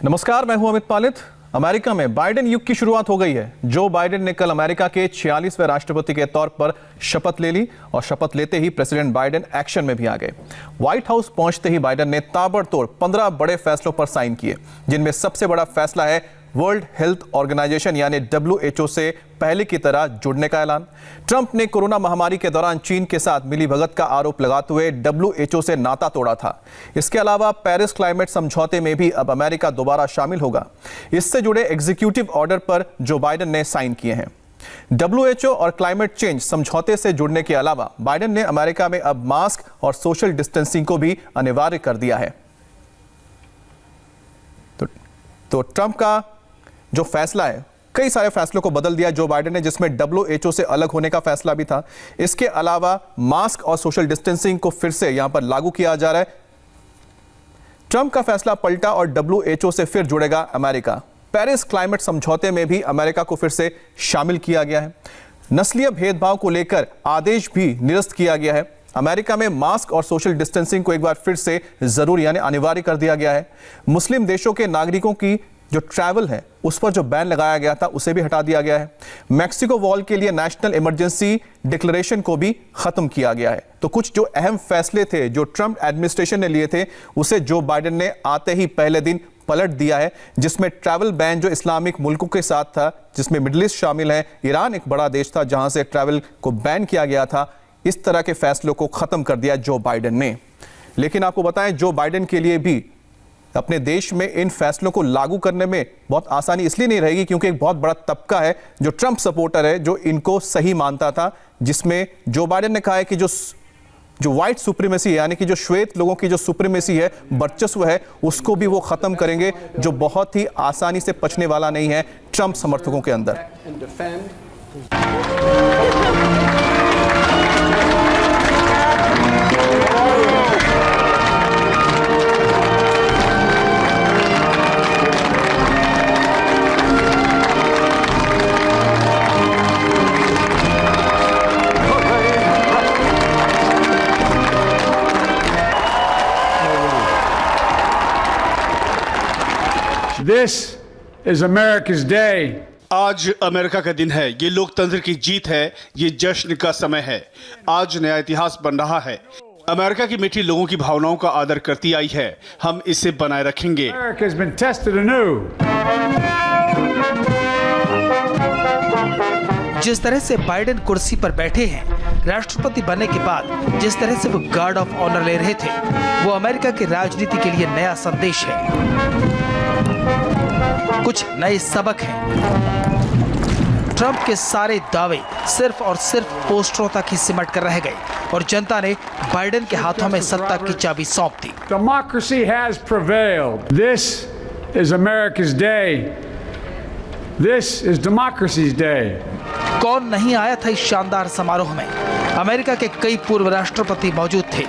नमस्कार, मैं हूं अमित पालित। अमेरिका में बाइडेन युग की शुरुआत हो गई है। जो बाइडेन ने कल अमेरिका के 46वें राष्ट्रपति के तौर पर शपथ ले ली और शपथ लेते ही प्रेसिडेंट बाइडेन एक्शन में भी आ गए। व्हाइट हाउस पहुंचते ही बाइडेन ने ताबड़तोड़ 15 बड़े फैसलों पर साइन किए, जिनमें सबसे बड़ा फैसला है वर्ल्ड हेल्थ ऑर्गेनाइजेशन यानी WHO से पहले की तरह जुड़ने का ऐलान। ट्रंप ने कोरोना महामारी के दौरान चीन के साथ मिलीभगत का आरोप लगाते हुए WHO से नाता तोड़ा था। इसके अलावा पेरिस क्लाइमेट समझौते में भी अब अमेरिका दोबारा शामिल होगा। इससे जुड़े एग्जीक्यूटिव ऑर्डर पर जो बाइडेन ने साइन किए हैं। WHO और क्लाइमेट चेंज समझौते से जुड़ने के अलावा बाइडेन ने अमेरिका में अब मास्क और सोशल डिस्टेंसिंग को भी अनिवार्य कर दिया है। तो ट्रंप का जो फैसला है, कई सारे फैसलों को बदल दिया जो बाइडेन ने, जिसमें WHO से अलग होने का फैसला भी था। इसके अलावा मास्क और सोशल डिस्टेंसिंग को फिर से यहां पर लागू किया जा रहा है। ट्रंप का फैसला पलटा और WHO से फिर जुड़ेगा अमेरिका। पेरिस क्लाइमेट समझौते में भी अमेरिका को फिर से शामिल किया गया है। नस्लीय भेदभाव को लेकर आदेश भी निरस्त किया गया है। अमेरिका में मास्क और सोशल डिस्टेंसिंग को एक बार फिर से जरूरी यानी अनिवार्य कर दिया गया है। मुस्लिम देशों के नागरिकों की जो ट्रैवल है उस पर जो बैन लगाया गया था उसे भी हटा दिया गया है। मैक्सिको वॉल के लिए नेशनल इमरजेंसी डिक्लेरेशन को भी खत्म किया गया है। तो कुछ जो अहम फैसले थे जो ट्रंप एडमिनिस्ट्रेशन ने लिए थे उसे जो बाइडेन ने आते ही पहले दिन पलट दिया है, जिसमें ट्रैवल बैन जो इस्लामिक मुल्कों के साथ था, जिसमें मिडिल ईस्ट शामिल है, ईरान एक बड़ा देश था जहां से ट्रैवल को बैन किया गया था। इस तरह के फैसलों को खत्म कर दिया जो बाइडेन ने। लेकिन आपको बताएं, जो बाइडेन के लिए भी अपने देश में इन फैसलों को लागू करने में बहुत आसानी इसलिए नहीं रहेगी क्योंकि एक बहुत बड़ा तबका है जो ट्रंप सपोर्टर है, जो इनको सही मानता था, जिसमें जो बाइडेन ने कहा है कि जो व्हाइट सुप्रीमेसी है यानी कि जो श्वेत लोगों की जो सुप्रीमेसी है, वर्चस्व है, उसको भी वो खत्म करेंगे, जो बहुत ही आसानी से पचने वाला नहीं है ट्रंप समर्थकों के अंदर। This is America's day. आज अमेरिका का दिन है। ये लोकतंत्र की जीत है, ये जश्न का समय है। आज नया इतिहास बन रहा है। अमेरिका की मिट्टी लोगों की भावनाओं का आदर करती आई है। हम इसे बनाए रखेंगे। America has been tested anew. जिस तरह से बाइडेन कुर्सी पर बैठे हैं, राष्ट्रपति बनने के बाद जिस तरह से वो गार्ड ऑफ ऑनर ले रहे थे, वो अमेरिका की राजनीति के लिए नया संदेश है। कुछ नए सबक हैं। ट्रंप के सारे दावे सिर्फ और सिर्फ पोस्टरों तक ही सिमट कर रह गए और जनता ने बाइडेन के हाथों में सत्ता की चाबी सौंप दी। Democracy has prevailed. This is America's day. This is democracy's day. कौन नहीं आया था इस शानदार समारोह में? अमेरिका के कई पूर्व राष्ट्रपति मौजूद थे।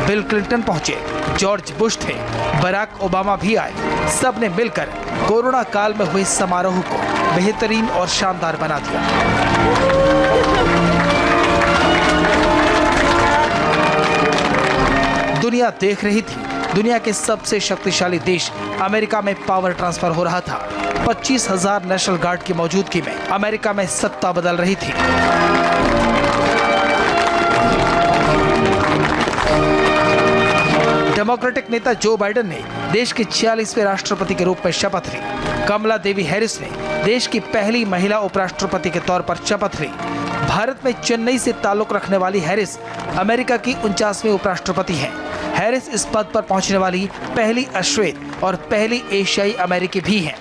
बिल क्लिंटन पहुंचे, जॉर्ज बुश थे, बराक ओबामा भी आए। सब ने मिलकर कोरोना काल में हुए समारोह को बेहतरीन और शानदार बना दिया। दुनिया देख रही थी। दुनिया के सबसे शक्तिशाली देश अमेरिका में पावर ट्रांसफर हो रहा था। 25,000 नेशनल गार्ड की मौजूदगी में अमेरिका में सत्ता बदल रही थी। डेमोक्रेटिक नेता जो बाइडेन ने देश के 46वें राष्ट्रपति के रूप में शपथ ली। कमला देवी हैरिस ने देश की पहली महिला उपराष्ट्रपति के तौर पर शपथ ली। भारत में चेन्नई से ताल्लुक रखने वाली हैरिस अमेरिका की 49वीं उपराष्ट्रपति हैं। हैरिस इस पद पर पहुंचने वाली पहली अश्वेत और पहली एशियाई अमेरिकी भी हैं।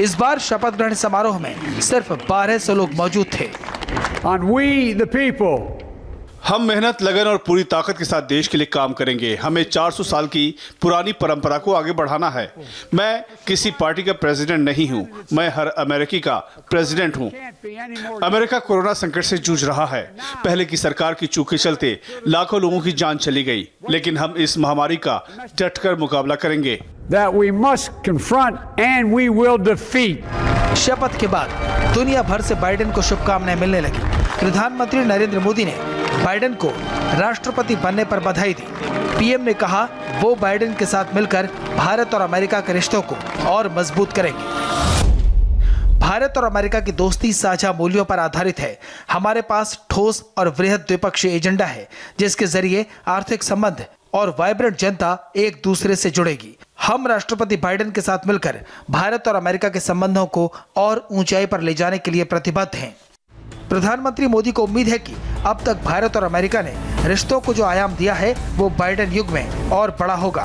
इस बार शपथ ग्रहण समारोह में सिर्फ 1200 लोग मौजूद थे। On we the people. हम मेहनत, लगन और पूरी ताकत के साथ देश के लिए काम करेंगे। हमें 400 साल की पुरानी परंपरा को आगे बढ़ाना है। मैं किसी पार्टी का प्रेसिडेंट नहीं हूं, मैं हर अमेरिकी का प्रेसिडेंट हूं। अमेरिका कोरोना संकट से जूझ रहा है। पहले की सरकार की चूक के चलते लाखों लोगों की जान चली गई, लेकिन हम इस महामारी का डटकर मुकाबला करेंगे। That we must confront and we will defeat. शपथ के बाद दुनिया भर से बाइडेन को शुभकामनाएं मिलने लगी। प्रधानमंत्री नरेंद्र मोदी ने बाइडेन को राष्ट्रपति बनने पर बधाई दी। पीएम ने कहा वो बाइडेन के साथ मिलकर भारत और अमेरिका के रिश्तों को और मजबूत करेंगे। भारत और अमेरिका की दोस्ती साझा मूल्यों पर आधारित है। हमारे पास ठोस और वृहद द्विपक्षीय एजेंडा है जिसके जरिए आर्थिक संबंध और वाइब्रेंट जनता एक दूसरे से जुड़ेगी। हम राष्ट्रपति बाइडेन के साथ मिलकर भारत और अमेरिका के संबंधों को और ऊंचाई पर ले जाने के लिए प्रतिबद्ध हैं। प्रधानमंत्री मोदी को उम्मीद है कि अब तक भारत और अमेरिका ने रिश्तों को जो आयाम दिया है वो बाइडेन युग में और बड़ा होगा।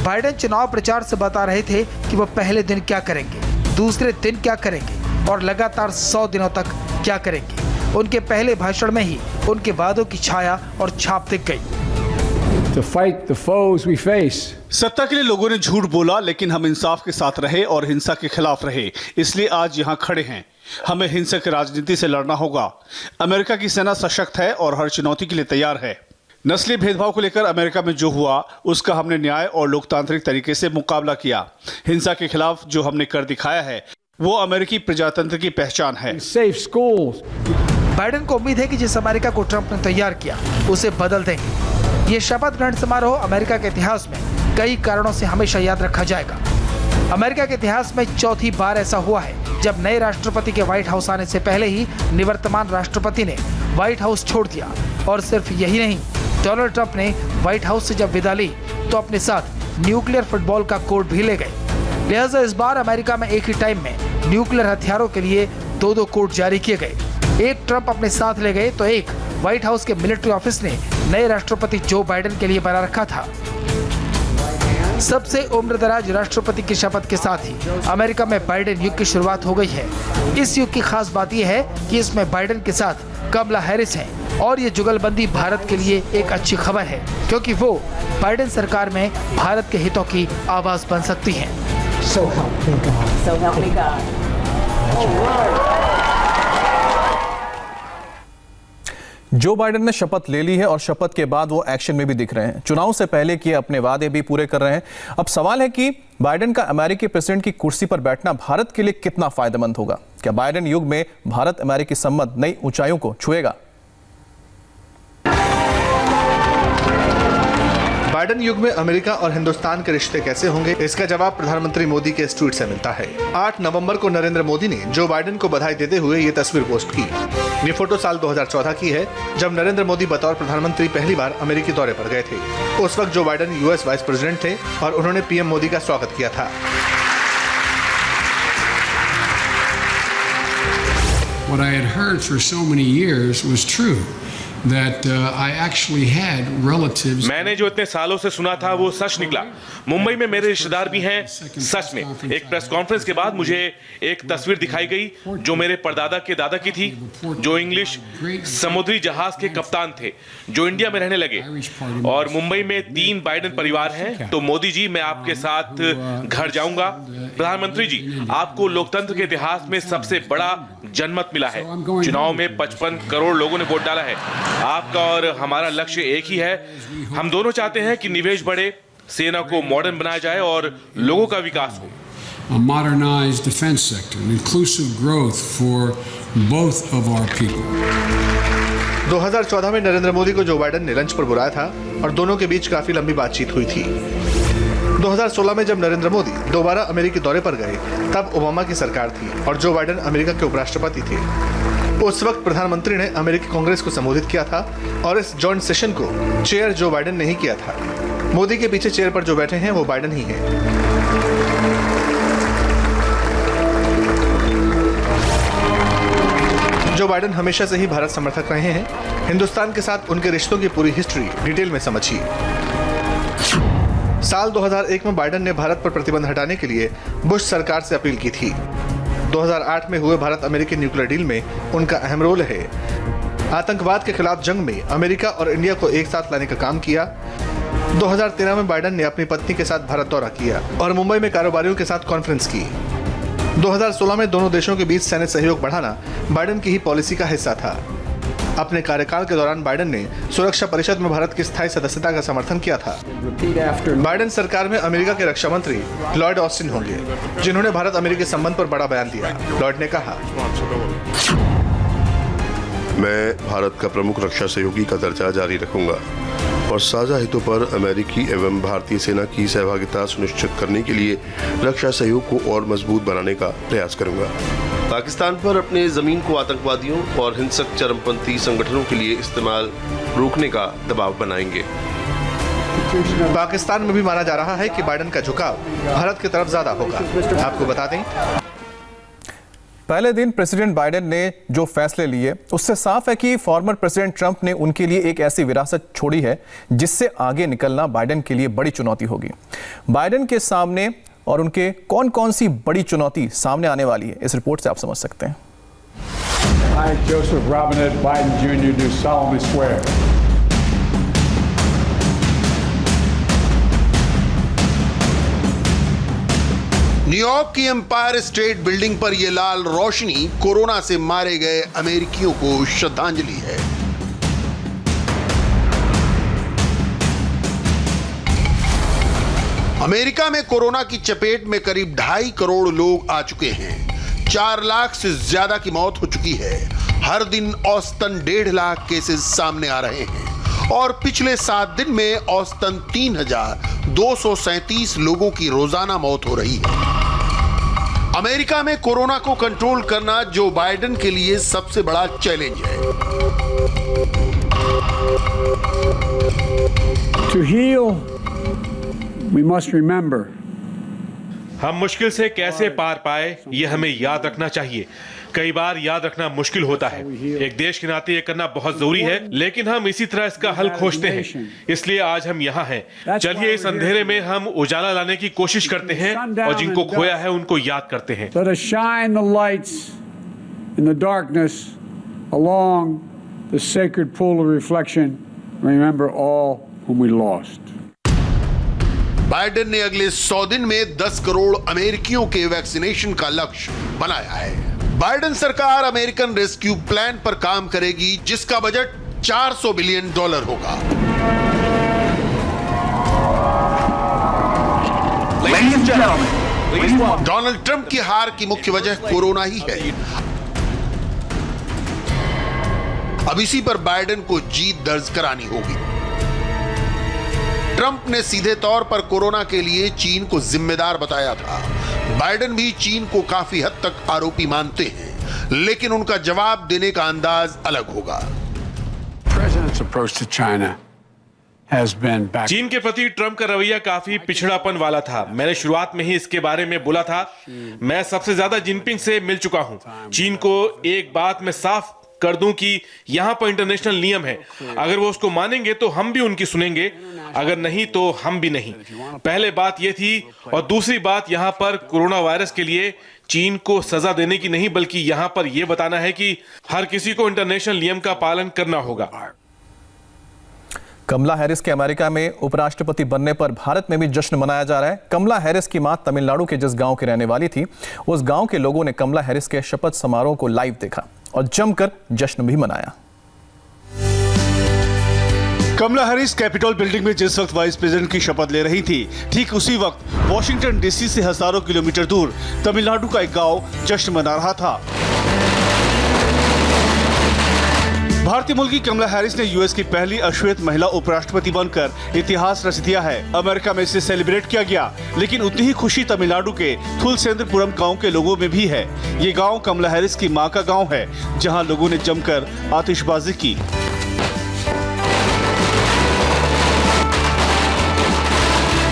बाइडेन चुनाव प्रचार से बता रहे थे कि वो पहले दिन क्या करेंगे, दूसरे दिन क्या करेंगे और लगातार 100 दिनों तक क्या करेंगे। उनके पहले भाषण में ही उनके वादों की छाया और छाप दिख गई। To fight the foes we face. सत्ता के लिए लोगों ने झूठ बोला, लेकिन हम इंसाफ के साथ रहे और हिंसा के खिलाफ रहे, इसलिए आज यहाँ खड़े हैं। हमें हिंसक राजनीति से लड़ना होगा। अमेरिका की सेना सशक्त है और हर चुनौती के लिए तैयार है। नस्लीय भेदभाव को लेकर अमेरिका में जो हुआ उसका हमने न्याय और लोकतांत्रिक तरीके से मुकाबला किया। हिंसा के खिलाफ जो हमने कर दिखाया है वो अमेरिकी प्रजातंत्र की पहचान है। Safe schools. बाइडेन को उम्मीद है कि जिस अमेरिका को ट्रंप ने तैयार किया उसे बदल देंगे। ये शपथ ग्रहण समारोह अमेरिका के इतिहास में कई कारणों से हमेशा याद रखा जाएगा। अमेरिका के इतिहास में चौथी बार ऐसा हुआ है जब नए राष्ट्रपति के व्हाइट हाउस आने से पहले ही निवर्तमान राष्ट्रपति ने व्हाइट हाउस छोड़ दिया। और सिर्फ यही नहीं, डोनाल्ड ट्रंप ने व्हाइट हाउस से जब विदा ली तो अपने साथ न्यूक्लियर फुटबॉल का कोड भी ले गए। लिहाजा इस बार अमेरिका में एक ही टाइम में न्यूक्लियर हथियारों के लिए 2-2 कोड जारी किए गए। एक ट्रंप अपने साथ ले गए तो एक व्हाइट हाउस के मिलिट्री ऑफिस ने नए राष्ट्रपति जो बाइडेन के लिए बना रखा था। सबसे उम्रदराज राष्ट्रपति की शपथ के साथ ही अमेरिका में बाइडेन युग की शुरुआत हो गई है। इस युग की खास बात यह है कि इसमें बाइडेन के साथ कमला हैरिस हैं और ये जुगलबंदी भारत के लिए एक अच्छी खबर है क्योंकि वो बाइडेन सरकार में भारत के हितों की आवाज बन सकती हैं। So help me God. So help me God. Joe Biden ने शपथ ले ली है और शपथ के बाद वो एक्शन में भी दिख रहे हैं। चुनाव से पहले किए अपने वादे भी पूरे कर रहे हैं। अब सवाल है कि बाइडेन का अमेरिकी प्रेसिडेंट की कुर्सी पर बैठना भारत के लिए कितना फायदेमंद होगा। क्या बाइडेन युग में भारत अमेरिकी संबंध नई ऊंचाइयों को छुएगा? बाइडेन युग में अमेरिका और हिंदुस्तान के रिश्ते कैसे होंगे, इसका जवाब प्रधानमंत्री मोदी के इस ट्वीट से मिलता है। 8 नवंबर को नरेंद्र मोदी ने जो बाइडेन को बधाई देते हुए ये तस्वीर पोस्ट की। ये फोटो साल 2014 की है जब नरेंद्र मोदी बतौर प्रधानमंत्री पहली बार अमेरिकी दौरे पर गए थे। उस वक्त Joe Biden US vice president थे और उन्होंने पीएम मोदी का स्वागत किया था। What I had heard for so many years was true. That I actually had relatives. मैंने जो इतने सालों से सुना था वो सच निकला। मुंबई में मेरे रिश्तेदार भी हैं। सच में एक प्रेस कॉन्फ्रेंस के बाद मुझे एक तस्वीर दिखाई गई जो मेरे परदादा के दादा की थी, जो इंग्लिश समुद्री जहाज के कप्तान थे, जो इंडिया में रहने लगे। और मुंबई में 3 बाइडेन परिवार हैं। तो मोदी जी, मैं आपके साथ घर जाऊंगा। प्रधानमंत्री जी, आपको लोकतंत्र के इतिहास में सबसे बड़ा जनमत मिला है। चुनाव में 55 करोड़ लोगों ने वोट डाला है। आपका और हमारा लक्ष्य एक ही है। हम दोनों चाहते हैं कि निवेश बढ़े, सेना को मॉडर्न बनाया जाए और लोगों का विकास हो। A modernized defense sector, an inclusive growth for both of our people. 2014 में नरेंद्र मोदी को जो बाइडेन ने लंच पर बुलाया था और दोनों के बीच काफी लंबी बातचीत हुई थी। 2016 में जब नरेंद्र मोदी दोबारा अमेरिकी दौरे पर गए तब ओबामा की सरकार थी और जो बाइडेन अमेरिका के उपराष्ट्रपति थे। उस वक्त प्रधानमंत्री ने अमेरिकी कांग्रेस को संबोधित किया था और इस जॉइंट सेशन को चेयर जो बाइडेन ने ही किया था। मोदी के पीछे चेयर पर जो बैठे हैं वो बाइडेन ही हैं। जो बाइडेन हमेशा से ही भारत समर्थक रहे हैं। हिंदुस्तान के साथ उनके रिश्तों की पूरी हिस्ट्री डिटेल में समझिए। साल 2001 में बाइडेन ने भारत पर प्रतिबंध हटाने के लिए बुश सरकार से अपील की थी। 2008 में हुए भारत अमेरिकी न्यूक्लियर डील में उनका अहम रोल है। आतंकवाद के खिलाफ जंग में अमेरिका और इंडिया को एक साथ लाने का काम किया। 2013 में बाइडेन ने अपनी पत्नी के साथ भारत दौरा किया और मुंबई में कारोबारियों के साथ कॉन्फ्रेंस की। 2016 में दोनों देशों के बीच सैन्य सहयोग बढ़ाना बाइडेन की ही पॉलिसी का हिस्सा था। अपने कार्यकाल के दौरान बाइडेन ने सुरक्षा परिषद में भारत की स्थायी सदस्यता का समर्थन किया था। बाइडेन सरकार में अमेरिका के रक्षा मंत्री लॉयड ऑस्टिन होंगे, जिन्होंने भारत अमेरिकी संबंध पर बड़ा बयान दिया। लॉयड ने कहा, मैं भारत का प्रमुख रक्षा सहयोगी का दर्जा जारी रखूंगा। और साझा हितों पर अमेरिकी एवं भारतीय सेना की सहभागिता सुनिश्चित करने के लिए रक्षा सहयोग को और मजबूत बनाने का प्रयास करूंगा। पाकिस्तान पर अपने जमीन को आतंकवादियों और हिंसक चरमपंथी संगठनों के लिए इस्तेमाल रोकने का दबाव बनाएंगे। पाकिस्तान में भी माना जा रहा है कि बाइडेन का झुकाव भारत की तरफ ज्यादा होगा। आपको बता दें, पहले दिन प्रेसिडेंट बाइडेन ने जो फैसले लिए उससे साफ है कि फॉर्मर प्रेसिडेंट ट्रंप ने उनके लिए एक ऐसी विरासत छोड़ी है जिससे आगे निकलना बाइडेन के लिए बड़ी चुनौती होगी। बाइडेन के सामने और उनके कौन कौन सी बड़ी चुनौती सामने आने वाली है, इस रिपोर्ट से आप समझ सकते हैं। I, Joseph Robinette Biden Jr., do solemnly swear. New York की एम्पायर स्टेट बिल्डिंग पर यह लाल रोशनी कोरोना से मारे गए अमेरिकियों को श्रद्धांजलि है। अमेरिका में कोरोना की चपेट में करीब 2.5 करोड़ लोग आ चुके हैं। 4 लाख से ज्यादा की मौत हो चुकी है। हर दिन औसतन 1.5 लाख केसेस सामने आ रहे हैं और पिछले 7 दिन में औसतन 3,237 लोगों की रोजाना मौत हो रही है। अमेरिका में कोरोना को कंट्रोल करना जो बाइडेन के लिए सबसे बड़ा चैलेंज है। To heal, we must remember. हम मुश्किल से कैसे पार पाए ये हमें याद रखना चाहिए। कई बार याद रखना मुश्किल होता है। एक देश के नाते ये करना बहुत जरूरी है, लेकिन हम इसी तरह इसका हल खोजते हैं। इसलिए आज हम यहाँ हैं। चलिए इस अंधेरे में हम उजाला लाने की कोशिश करते हैं और जिनको खोया है उनको याद करते हैं। Let us shine the lights in the darkness along the sacred pool of reflection. Remember all whom we lost. Biden ने अगले 100 दिन में 10 करोड़ अमेरिकियों के वैक्सीनेशन का लक्ष्य बनाया है। बाइडेन सरकार अमेरिकन रेस्क्यू प्लान पर काम करेगी जिसका बजट $400 बिलियन होगा। डोनाल्ड ट्रंप की हार की मुख्य वजह कोरोना ही है। अब इसी पर बाइडेन को जीत दर्ज करानी होगी। ट्रंप ने सीधे तौर पर कोरोना के लिए चीन को जिम्मेदार बताया था। बाइडेन भी चीन को काफी हद तक आरोपी मानते हैं, लेकिन उनका जवाब देने का अंदाज अलग होगा। President's approach to China has been back. चीन के प्रति ट्रंप का रवैया काफी पिछड़ापन वाला था। मैंने शुरुआत में ही इसके बारे में बोला था। मैं सबसे ज्यादा जिनपिंग से मिल चुका हूं। चीन को एक बात मैं साफ कर दूं कि यहां पर इंटरनेशनल नियम है। अगर वो उसको मानेंगे तो हम भी उनकी सुनेंगे, अगर नहीं तो हम भी नहीं। पहले बात ये थी। और दूसरी बात, यहां पर कोरोना वायरस के लिए चीन को सजा देने की नहीं, बल्कि यहां पर यह बताना है कि हर किसी को इंटरनेशनल नियम का पालन करना होगा। कमला हैरिस के अमेरिका में उपराष्ट्रपति बनने पर भारत में भी जश्न मनाया जा रहा है। कमला हैरिस की मां तमिलनाडु के जिस गांव की रहने वाली थी, उस गांव के लोगों ने कमला हैरिस के शपथ समारोह को लाइव देखा और जमकर जश्न भी मनाया। कमला हैरिस कैपिटल बिल्डिंग में जिस वक्त वाइस प्रेसिडेंट की शपथ ले रही थी, ठीक उसी वक्त वॉशिंगटन डीसी से हजारों किलोमीटर दूर तमिलनाडु का एक गांव जश्न मना रहा था। भारतीय मूल की कमला हैरिस ने यूएस की पहली अश्वेत महिला उपराष्ट्रपति बनकर इतिहास रच दिया है। अमेरिका में इसे सेलिब्रेट किया गया, लेकिन उतनी ही खुशी तमिलनाडु के थुलसेंद्रपुरम गांव के लोगों में भी है। ये गांव कमला हैरिस की मां का गांव है, जहां लोगों ने जमकर आतिशबाजी की।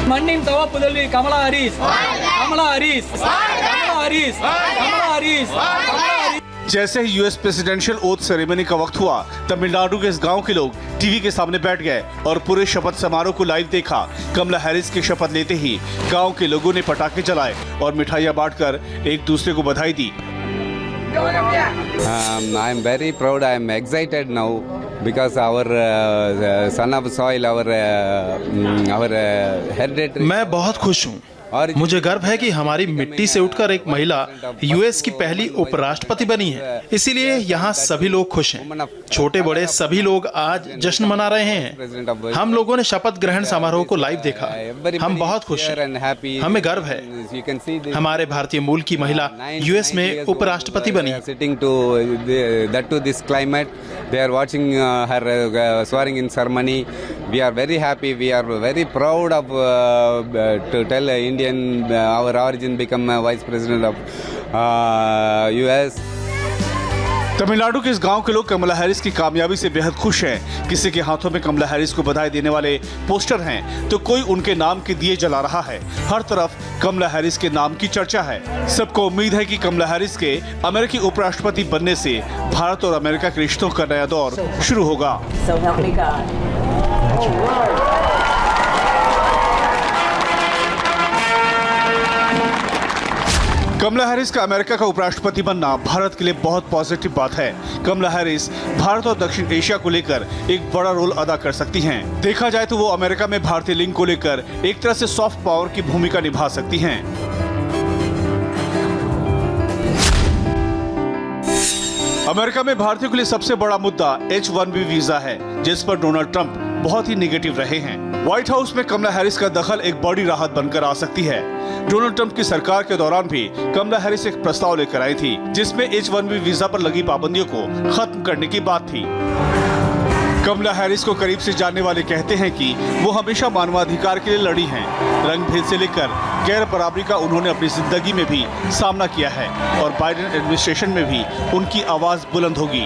मन्निम तवा पुदली कमला हैरिस, कमला हैरिस, कमला हैरिस, कमला हैरिस, कमला हैरिस। जैसे ही यूएस प्रेसिडेंशियल ओथ सेरेमनी का वक्त हुआ, तमिलनाडु के इस गांव के लोग टीवी के सामने बैठ गए और पूरे शपथ समारोह को लाइव देखा। कमला हैरिस की शपथ लेते ही गांव के लोगों ने पटाखे जलाए और मिठाइयां बांटकर एक दूसरे को बधाई दी। I am very proud. I am excited now because our son of soil, our hereditary. मैं बहुत खुश हूँ मुझे गर्व है कि हमारी मिट्टी से उठकर एक महिला यूएस की पहली उपराष्ट्रपति बनी है, इसीलिए यहाँ सभी लोग खुश हैं। छोटे बड़े सभी लोग आज जश्न मना रहे हैं। हम लोगों ने शपथ ग्रहण समारोह को लाइव देखा, हम बहुत खुश हैं। हमें गर्व है हमारे भारतीय मूल की महिला यूएस में उपराष्ट्रपति बनी। They are watching her swearing in ceremony. We are very happy. We are very proud of to tell Indian our origin become vice president of US. Tamil Nadu के इस गांव के लोग कमला हैरिस की कामयाबी से बेहद खुश हैं। किसी के हाथों में कमला हैरिस को बधाई देने वाले पोस्टर हैं तो कोई उनके नाम के दिए जला रहा है। हर तरफ कमला हैरिस के नाम की चर्चा है। सबको उम्मीद है कि कमला हैरिस के अमेरिकी उपराष्ट्रपति बनने से भारत और अमेरिका के रिश्तों का नया दौर शुरू होगा। कमला हैरिस का अमेरिका का उपराष्ट्रपति बनना भारत के लिए बहुत पॉजिटिव बात है। कमला हैरिस भारत और दक्षिण एशिया को लेकर एक बड़ा रोल अदा कर सकती हैं। देखा जाए तो वो अमेरिका में भारतीय लिंग को लेकर एक तरह से सॉफ्ट पावर की भूमिका निभा सकती हैं। अमेरिका में भारतीयों के लिए सबसे बड़ा मुद्दा H-1B वीजा है, जिस पर डोनाल्ड ट्रंप बहुत ही निगेटिव रहे हैं। व्हाइट हाउस में कमला हैरिस का दखल एक बड़ी राहत बनकर आ सकती है। डोनाल्ड ट्रंप की सरकार के दौरान भी कमला हैरिस एक प्रस्ताव लेकर आई थी, जिसमें H-1B वीजा पर लगी पाबंदियों को खत्म करने की बात थी। कमला हैरिस को करीब से जानने वाले कहते हैं कि वो हमेशा मानवाधिकार के लिए लड़ी हैं। रंग भेद से लेकर गैर बराबरी का उन्होंने अपनी जिंदगी में भी सामना किया है और बाइडेन एडमिनिस्ट्रेशन में भी उनकी आवाज बुलंद होगी।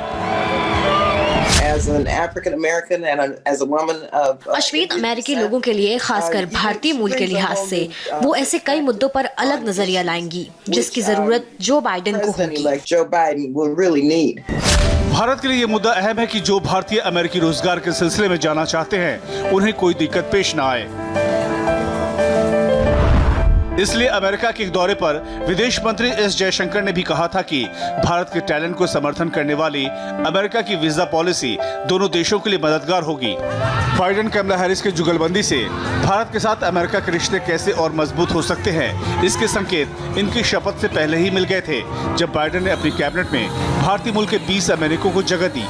अश्वेत अमेरिकी लोगों के लिए, खासकर भारतीय मूल के लिहाज से, वो ऐसे कई मुद्दों पर अलग नजरिया लाएंगी जिसकी जरूरत जो बाइडेन को होगी। भारत के लिए ये मुद्दा अहम है कि जो भारतीय अमेरिकी रोजगार के सिलसिले में जाना चाहते हैं उन्हें कोई दिक्कत पेश न आए। इसलिए अमेरिका के एक दौरे पर विदेश मंत्री एस जयशंकर ने भी कहा था कि भारत के टैलेंट को समर्थन करने वाली अमेरिका की वीजा पॉलिसी दोनों देशों के लिए मददगार होगी। बाइडेन कमला हैरिस के जुगलबंदी से भारत के साथ अमेरिका के रिश्ते कैसे और मजबूत हो सकते हैं, इसके संकेत इनकी शपथ से पहले ही मिल गए थे, जब बाइडेन ने अपनी कैबिनेट में भारतीय मूल के 20 अमेरिकियों को जगह दी।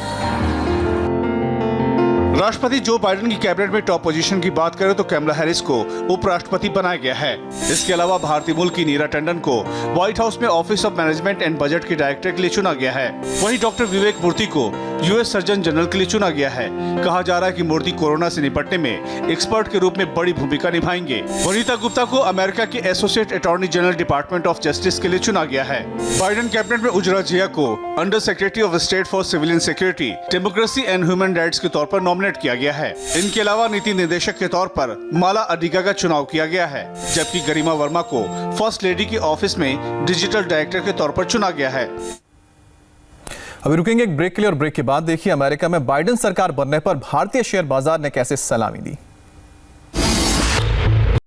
राष्ट्रपति जो बाइडेन की कैबिनेट में टॉप पोजीशन की बात करें तो कमला हैरिस को उपराष्ट्रपति बनाया गया है। इसके अलावा भारतीय मूल की नीरा टंडन को व्हाइट हाउस में office of management and budget के डायरेक्टर के लिए चुना गया है। वहीं डॉक्टर विवेक मूर्ति को यूएस सर्जन जनरल के लिए चुना गया है। कहा जा रहा है कि मूर्ति कोरोना से निपटने में एक्सपर्ट के रूप में बड़ी भूमिका निभाएंगे। वनीता गुप्ता को अमेरिका के associate attorney general department of justice के लिए चुना गया है। बाइडेन कैबिनेट में उजरा जिया को under secretary of state for civilian security, democracy and human rights के तौर पर नॉमिनेट किया गया है। इनके अलावा नीति निदेशक के तौर पर माला अडिगा का चुनाव किया गया है, जबकि गरिमा वर्मा को फर्स्ट लेडी के ऑफिस में डिजिटल डायरेक्टर के तौर पर चुना गया है। अभी रुकेंगे एक ब्रेक के लिए और ब्रेक के बाद देखिए अमेरिका में बाइडेन सरकार बनने पर भारतीय शेयर बाजार ने कैसे सलामी दी।